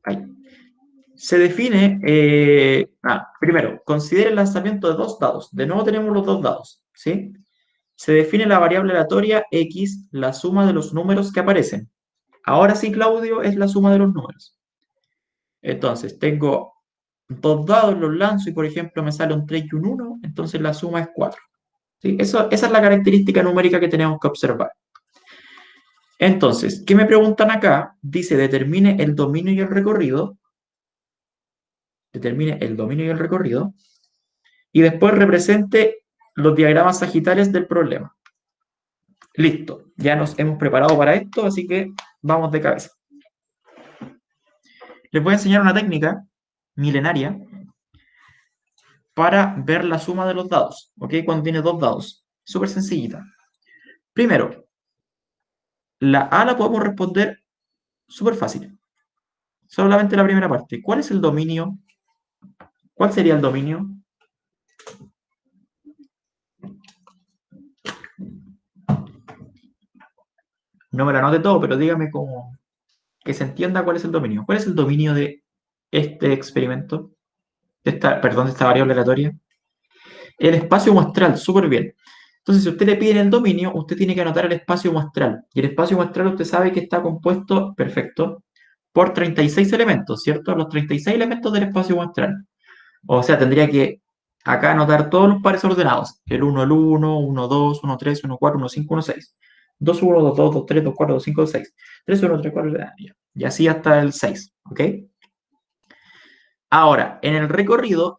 ay, se define, primero, considere el lanzamiento de dos dados. De nuevo tenemos los dos dados, ¿sí? Se define la variable aleatoria x, la suma de los números que aparecen. Ahora sí, Claudio, es la suma de los números. Entonces, tengo dos dados, los lanzo y, por ejemplo, me sale un 3 y un 1, entonces la suma es 4. ¿Sí? Esa es la característica numérica que tenemos que observar. Entonces, ¿qué me preguntan acá? Dice, determine el dominio y el recorrido. Determine el dominio y el recorrido. Y después represente los diagramas sagitales del problema. Listo, ya nos hemos preparado para esto, así que vamos de cabeza. Les voy a enseñar una técnica milenaria para ver la suma de los dados, ¿ok? Cuando tiene dos dados. Súper sencillita. Primero, La A la podemos responder súper fácil. Solamente la primera parte. ¿Cuál es el dominio? ¿Cuál sería el dominio? No me la anote todo, pero dígame cómo, que se entienda cuál es el dominio. ¿Cuál es el dominio de este experimento? Perdón, de esta variable aleatoria. El espacio muestral, súper bien. Entonces, si usted le pide el dominio, usted tiene que anotar el espacio muestral. Y el espacio muestral usted sabe que está compuesto, perfecto, por 36 elementos, ¿cierto? Los 36 elementos del espacio muestral. O sea, tendría que acá anotar todos los pares ordenados. El 1, el 1, 1, 2, 1, 3, 1, 4, 1, 5, 1, 6. 2, 1, 2, 2, 2, 3, 2, 4, 2, 5, 2, 6. 3, 1, 3, 4, y así hasta el 6, ¿ok? Ahora, en el recorrido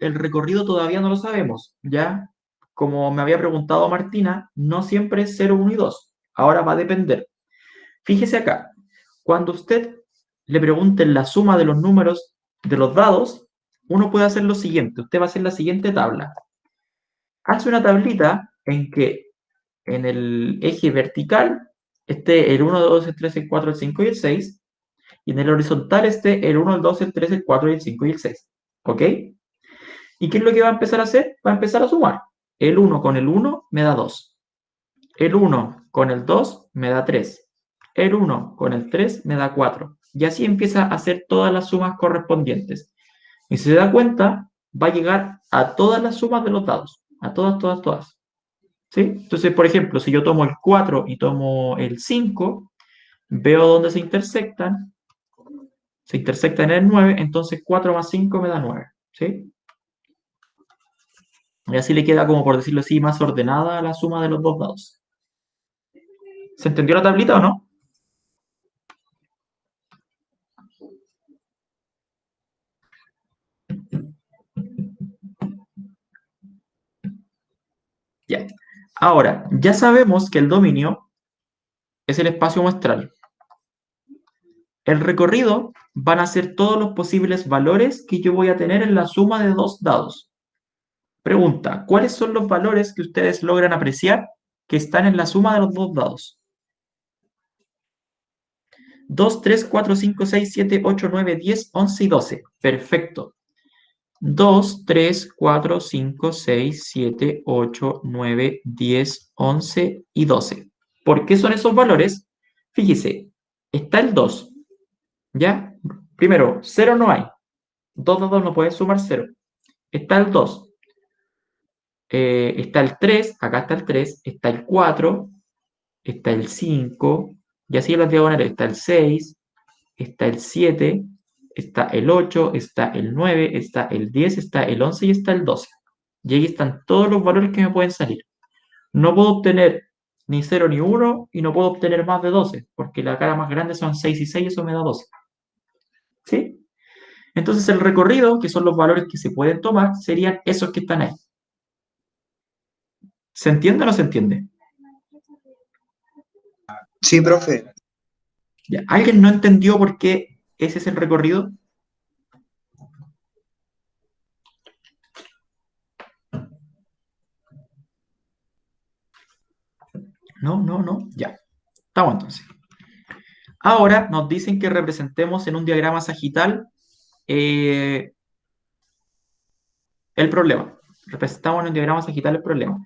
todavía no lo sabemos, ¿ya? Como me había preguntado Martina, no siempre es 0, 1 y 2. Ahora va a depender. Fíjese acá, cuando usted le pregunten la suma de los números de los dados, uno puede hacer lo siguiente. Usted va a hacer la siguiente tabla. Hace una tablita en que en el eje vertical esté el 1, 2, el 3, el 4, el 5 y el 6, y en el horizontal esté el 1, el 2, el 3, el 4, el 5 y el 6. ¿Ok? ¿Y qué es lo que va a empezar a hacer? Va a empezar a sumar. El 1 con el 1 me da 2. El 1 con el 2 me da 3. El 1 con el 3 me da 4. Y así empieza a hacer todas las sumas correspondientes. Y si se da cuenta, va a llegar a todas las sumas de los dados. A todas, todas, todas. ¿Sí? Entonces, por ejemplo, si yo tomo el 4 y tomo el 5, veo dónde se intersectan. Se intersectan en el 9, entonces 4 más 5 me da 9. ¿Sí? Y así le queda, como por decirlo así, más ordenada la suma de los dos dados. ¿Se entendió la tablita o no? Ya. Ahora, ya sabemos que el dominio es el espacio muestral. El recorrido van a ser todos los posibles valores que yo voy a tener en la suma de dos dados. Pregunta, ¿cuáles son los valores que ustedes logran apreciar que están en la suma de los dos dados? 2, 3, 4, 5, 6, 7, 8, 9, 10, 11 y 12. Perfecto. 2, 3, 4, 5, 6, 7, 8, 9, 10, 11 y 12. ¿Por qué son esos valores? Fíjese, está el 2, ¿ya? Primero, 0 no hay. 2 dados no pueden sumar 0. Está el 2. Está el 3, acá está el 3. Está el 4, está el 5, y así en las diagonales. Está el 6, está el 7, está el 8, está el 9, está el 10, está el 11 y está el 12. Y ahí están todos los valores que me pueden salir. No puedo obtener ni 0 ni 1 y no puedo obtener más de 12, porque la cara más grande son 6 y 6, eso me da 12. ¿Sí? Entonces el recorrido, que son los valores que se pueden tomar, serían esos que están ahí. ¿Se entiende o no se entiende? Sí, profe. ¿Ya? ¿Alguien no entendió por qué ese es el recorrido? No, no, no. Ya. Estamos entonces. Ahora nos dicen que representemos en un diagrama sagital el problema. Representamos en un diagrama sagital el problema.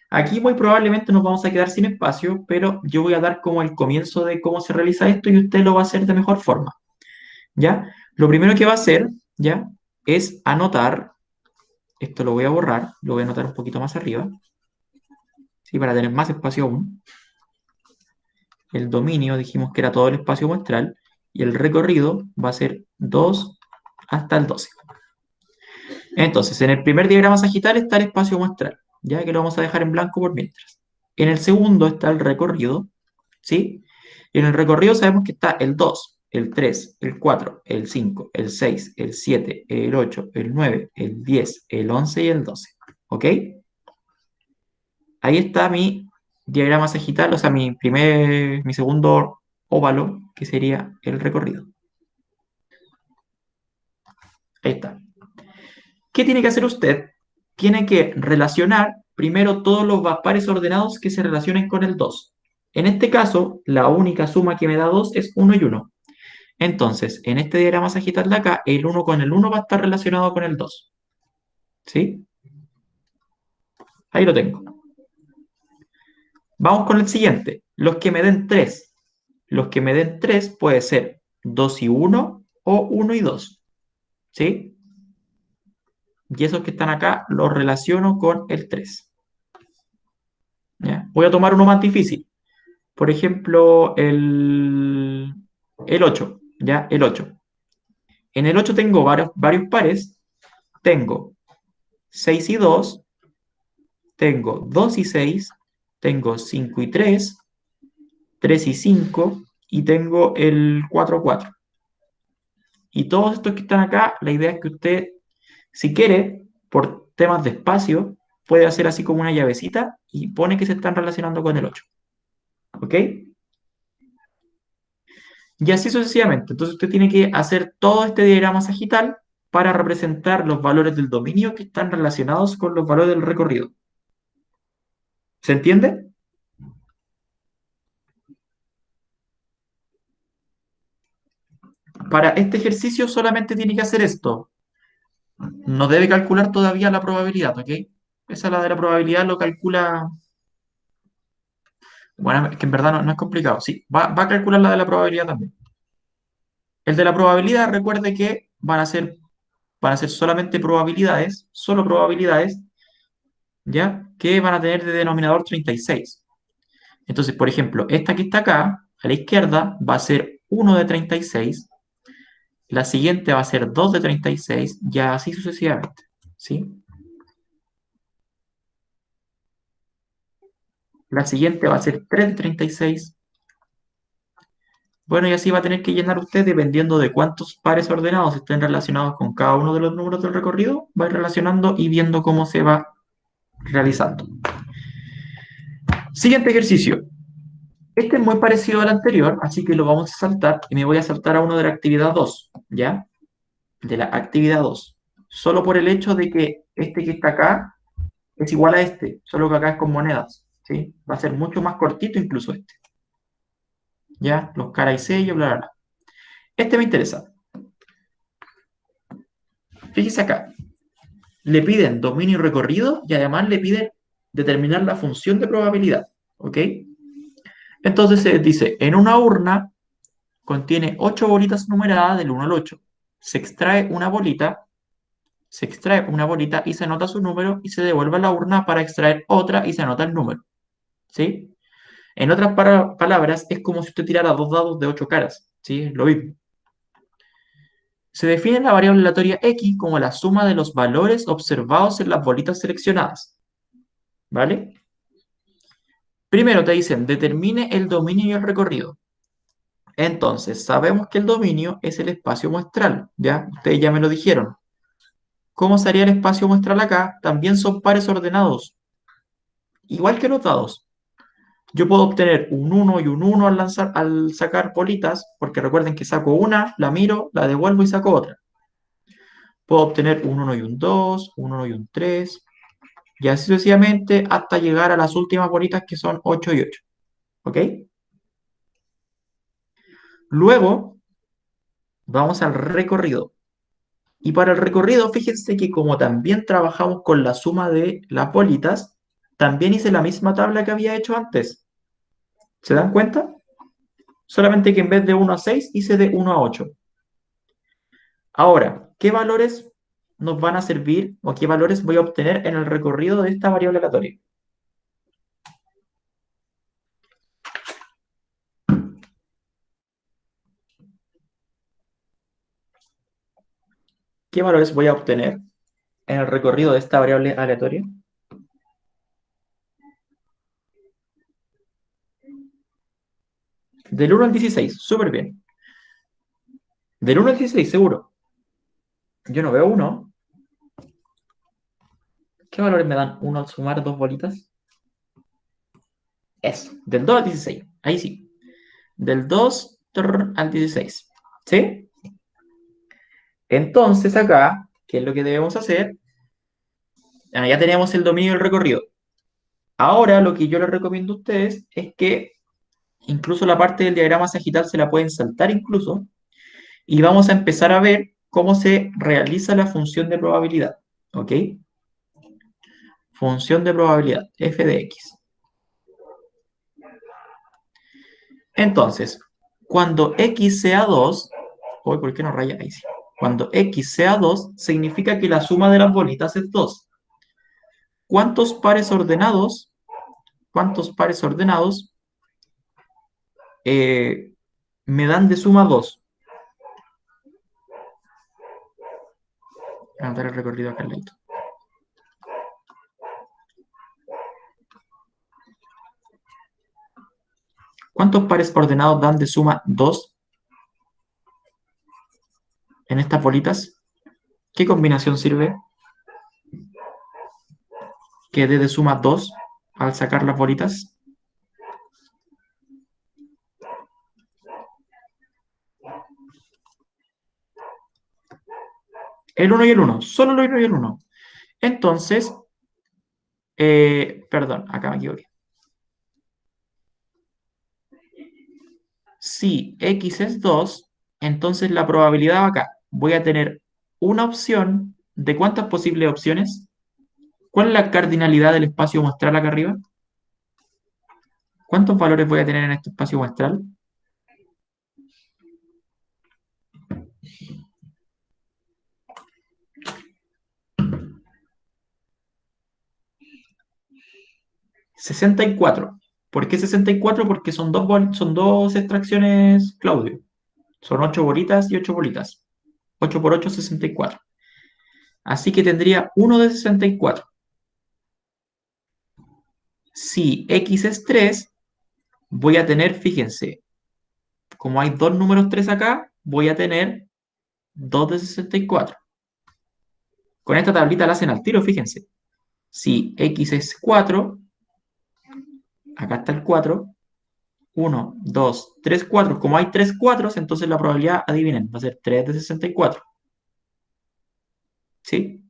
Aquí muy probablemente nos vamos a quedar sin espacio, pero yo voy a dar como el comienzo de cómo se realiza esto y usted lo va a hacer de mejor forma. ¿Ya? Lo primero que va a hacer, ¿ya? Es anotar, esto lo voy a borrar, lo voy a anotar un poquito más arriba, ¿sí? Para tener más espacio aún. El dominio dijimos que era todo el espacio muestral y el recorrido va a ser 2 hasta el 12. Entonces, en el primer diagrama sagital está el espacio muestral, ya que lo vamos a dejar en blanco por mientras. En el segundo está el recorrido, ¿sí? Y en el recorrido sabemos que está el 2, el 3, el 4, el 5, el 6, el 7, el 8, el 9, el 10, el 11 y el 12. ¿Ok? Ahí está mi diagrama sagital, o sea, mi segundo óvalo, que sería el recorrido. Ahí está. ¿Qué tiene que hacer usted? Tiene que relacionar primero todos los pares ordenados que se relacionen con el 2. En este caso, la única suma que me da 2 es 1 y 1. Entonces, en este diagrama sagital de acá, el 1 con el 1 va a estar relacionado con el 2. ¿Sí? Ahí lo tengo. Vamos con el siguiente. Los que me den 3. Los que me den 3 puede ser 2 y 1 o 1 y 2. ¿Sí? Y esos que están acá los relaciono con el 3. ¿Ya? Voy a tomar uno más difícil. Por ejemplo, el 8. ¿Ya? El 8. En el 8 tengo varios pares. Tengo 6 y 2. Tengo 2 y 6. Tengo 5 y 3. 3 y 5. Y tengo el 4 4. Y todos estos que están acá, la idea es que usted, si quiere, por temas de espacio, puede hacer así como una llavecita y pone que se están relacionando con el 8. ¿Ok? Y así sucesivamente. Entonces usted tiene que hacer todo este diagrama sagital para representar los valores del dominio que están relacionados con los valores del recorrido. ¿Se entiende? Para este ejercicio solamente tiene que hacer esto. No debe calcular todavía la probabilidad, ¿ok? Esa la de la probabilidad lo calcula. Bueno, es que en verdad no es complicado. Sí, va a calcular la de la probabilidad también. El de la probabilidad, recuerde que van a ser solamente probabilidades, solo probabilidades, ¿ya? Que van a tener de denominador 36. Entonces, por ejemplo, esta que está acá, a la izquierda, va a ser 1 de 36, la siguiente va a ser 2 de 36, y así sucesivamente, ¿sí? La siguiente va a ser 3 de 36. Bueno, y así va a tener que llenar usted dependiendo de cuántos pares ordenados estén relacionados con cada uno de los números del recorrido, va a ir relacionando y viendo cómo se va realizando. Siguiente ejercicio. Este es muy parecido al anterior, así que lo vamos a saltar y me voy a saltar a uno de la actividad 2, ¿ya? De la actividad 2. Solo por el hecho de que este que está acá es igual a este, solo que acá es con monedas, ¿sí? Va a ser mucho más cortito incluso este, ¿ya? Los cara y sello, bla, bla, bla. Este me interesa. Fíjese acá. Le piden dominio y recorrido y además le piden determinar la función de probabilidad, ¿ok? Entonces se dice, en una urna contiene 8 bolitas numeradas del 1 al 8. Se extrae una bolita, y se anota su número y se devuelve a la urna para extraer otra y se anota el número, ¿sí? En otras palabras, es como si usted tirara dos dados de 8 caras, ¿sí? Lo mismo. Se define la variable aleatoria x como la suma de los valores observados en las bolitas seleccionadas, ¿vale? Primero te dicen, determine el dominio y el recorrido. Entonces, sabemos que el dominio es el espacio muestral, ¿ya? Ustedes ya me lo dijeron. ¿Cómo sería el espacio muestral acá? También son pares ordenados, igual que los dados. Yo puedo obtener un 1 y un 1 al sacar bolitas, porque recuerden que saco una, la miro, la devuelvo y saco otra. Puedo obtener un 1 y un 2, un 1 y un 3, y así sucesivamente hasta llegar a las últimas bolitas que son 8 y 8. ¿Ok? Luego vamos al recorrido. Y para el recorrido, fíjense que como también trabajamos con la suma de las bolitas, también hice la misma tabla que había hecho antes. ¿Se dan cuenta? Solamente que en vez de 1 a 6 hice de 1 a 8. Ahora, ¿qué valores nos van a servir o qué valores voy a obtener en el recorrido de esta variable aleatoria? ¿Qué valores voy a obtener en el recorrido de esta variable aleatoria? Del 1 al 16, súper bien. Del 1 al 16, seguro. Yo no veo 1. ¿Qué valores me dan 1 al sumar dos bolitas? Eso, del 2 al 16. Ahí sí. Del 2 al 16. ¿Sí? Entonces acá, ¿qué es lo que debemos hacer? Ya tenemos el dominio del recorrido. Ahora lo que yo les recomiendo a ustedes es que Incluso la parte del diagrama sagital se la pueden saltar incluso. Y vamos a empezar a ver cómo se realiza la función de probabilidad. ¿Ok? Función de probabilidad, f de x. Entonces, cuando x sea 2, uy, ¿por qué no raya ahí? Sí. Cuando x sea 2, significa que la suma de las bolitas es 2. ¿Cuántos pares ordenados, cuántos pares ordenados me dan de suma 2? Voy a anotar el recorrido acá al lado. ¿Cuántos pares ordenados dan de suma 2 en estas bolitas? ¿Qué combinación sirve que dé de suma 2 al sacar las bolitas? El uno y el uno, solo el uno y el uno. Entonces, perdón, acá me equivoqué. Si x es 2, entonces la probabilidad va acá. Voy a tener una opción de cuántas posibles opciones. ¿Cuál es la cardinalidad del espacio muestral acá arriba? ¿Cuántos valores voy a tener en este espacio muestral? 64. ¿Por qué 64? Porque son dos extracciones, Claudio. Son 8 bolitas y 8 bolitas. 8 por 8, 64. Así que tendría 1 de 64. Si x es 3, voy a tener, fíjense, como hay dos números 3 acá, voy a tener 2 de 64. Con esta tablita la hacen al tiro, fíjense. Si x es 4, acá está el 4, 1, 2, 3, 4. Como hay 3 4, entonces la probabilidad, adivinen, va a ser 3 de 64. ¿Sí?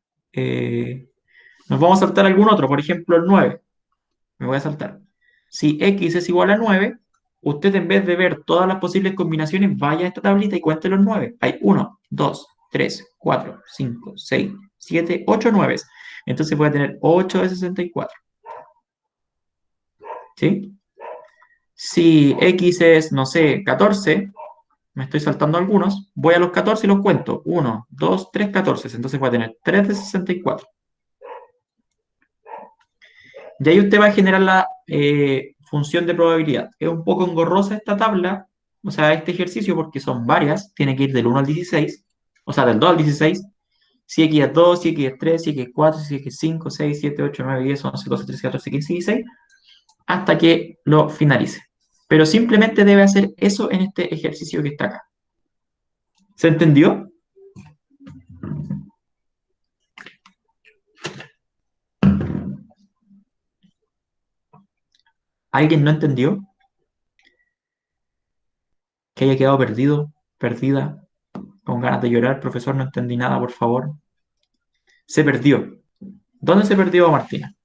Nos vamos a saltar algún otro, por ejemplo el 9. Me voy a saltar. Si x es igual a 9, usted en vez de ver todas las posibles combinaciones, vaya a esta tablita y cuente los 9. Hay 1, 2, 3, 4, 5, 6, 7, 8 9. Entonces voy a tener 8 de 64. ¿Sí? Si x es, no sé, 14, me estoy saltando algunos, voy a los 14 y los cuento. 1, 2, 3, 14. Entonces voy a tener 3 de 64. De ahí usted va a generar la función de probabilidad. Es un poco engorrosa esta tabla, o sea, este ejercicio, porque son varias. Tiene que ir del 1 al 16, o sea, del 2 al 16. Si x es 2, si x es 3, si x es 4, si x es 5, 6, 7, 8, 9, 10, 11, 12, 13, 14, 15, 16, hasta que lo finalice. Pero simplemente debe hacer eso en este ejercicio que está acá. ¿Se entendió? ¿Alguien no entendió? ¿Que haya quedado perdido, perdida, con ganas de llorar? Profesor, no entendí nada, por favor. Se perdió. ¿Dónde se perdió Martina?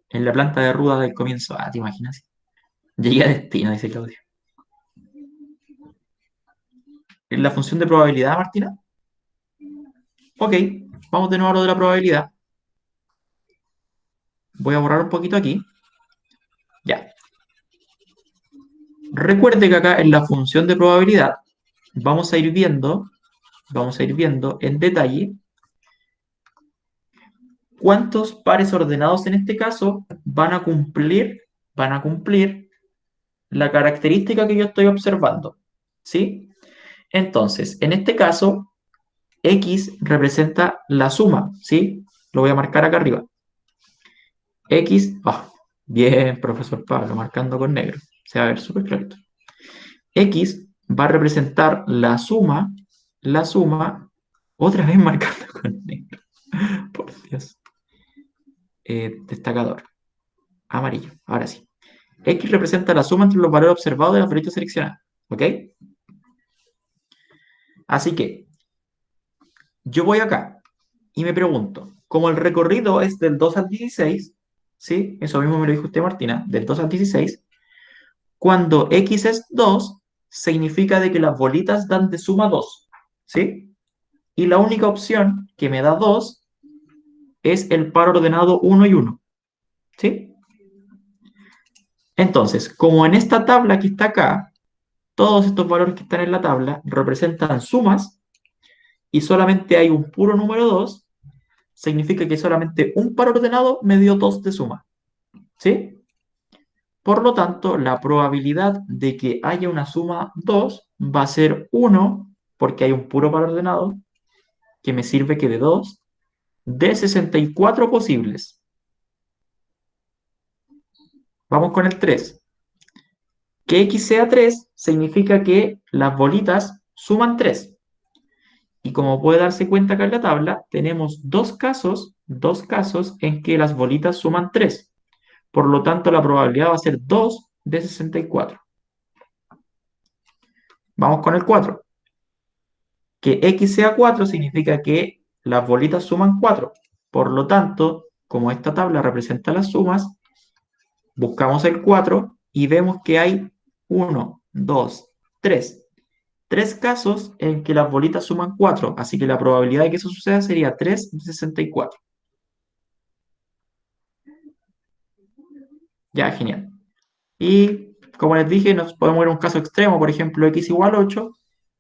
En la planta de ruda del comienzo. Ah, ¿te imaginas? Llegué a destino, dice Claudio. ¿En la función de probabilidad, Martina? Ok, vamos de nuevo a lo de la probabilidad. Voy a borrar un poquito aquí. Ya. Recuerde que acá en la función de probabilidad vamos a ir viendo en detalle cuántos pares ordenados en este caso van a cumplir la característica que yo estoy observando. ¿Sí? Entonces, en este caso, X representa la suma, ¿sí? Lo voy a marcar acá arriba. X, bien, profesor Pablo, marcando con negro. Se va a ver súper clarito. X va a representar la suma, otra vez marcando con negro. Por Dios. Destacador. Amarillo, ahora sí. X representa la suma entre los valores observados de las variables seleccionadas. ¿Ok? Así que yo voy acá y me pregunto, como el recorrido es del 2 al 16, ¿sí? Eso mismo me lo dijo usted, Martina, del 2 al 16, Cuando x es 2, significa de que las bolitas dan de suma 2, ¿sí? Y la única opción que me da 2 es el par ordenado 1 y 1, ¿sí? Entonces, como en esta tabla que está acá, todos estos valores que están en la tabla representan sumas y solamente hay un puro número 2, significa que solamente un par ordenado me dio 2 de suma, ¿sí? Por lo tanto, la probabilidad de que haya una suma 2 va a ser 1, porque hay un puro par ordenado, que me sirve que de 2, de 64 posibles. Vamos con el 3. Que x sea 3 significa que las bolitas suman 3. Y como puede darse cuenta acá en la tabla, tenemos dos casos en que las bolitas suman 3. Por lo tanto, la probabilidad va a ser 2 de 64. Vamos con el 4. Que x sea 4 significa que las bolitas suman 4. Por lo tanto, como esta tabla representa las sumas, buscamos el 4 y vemos que hay 1, 2, 3. 3 casos en que las bolitas suman 4, así que la probabilidad de que eso suceda sería 3 de 64. Ya, genial. Y como les dije, nos podemos ir a un caso extremo, por ejemplo, x igual 8.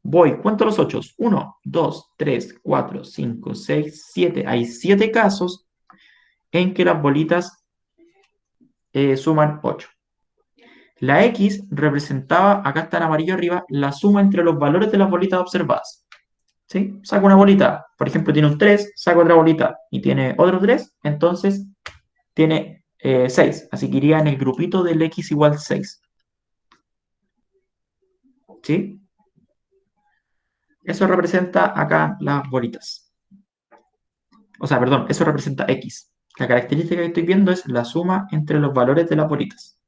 Voy, cuento los 8. 1, 2, 3, 4, 5, 6, 7. Hay 7 casos en que las bolitas suman 8. La x representaba, acá está en amarillo arriba, la suma entre los valores de las bolitas observadas. ¿Sí? Saco una bolita, por ejemplo, tiene un 3, saco otra bolita y tiene otro 3, entonces tiene 6. Así que iría en el grupito del x igual 6. ¿Sí? Eso representa acá las bolitas. O sea, perdón, eso representa x. La característica que estoy viendo es la suma entre los valores de las bolitas.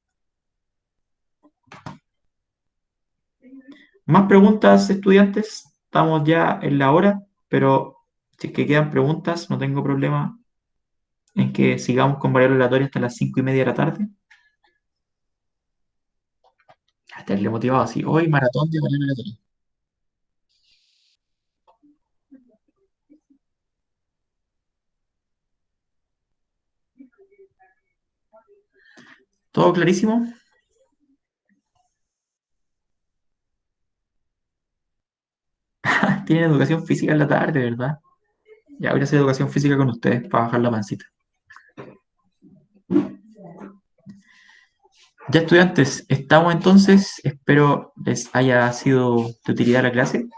¿Más preguntas, estudiantes? Estamos ya en la hora, pero si es que quedan preguntas, no tengo problema en que sigamos con variable aleatoria hasta las 5:30 de la tarde. Estarle motivado así. Hoy maratón de variable aleatoria. ¿Todo clarísimo? Tienen educación física en la tarde, ¿verdad? Ya voy a hacer educación física con ustedes para bajar la pancita. Ya estudiantes, estamos entonces. Espero les haya sido de utilidad la clase.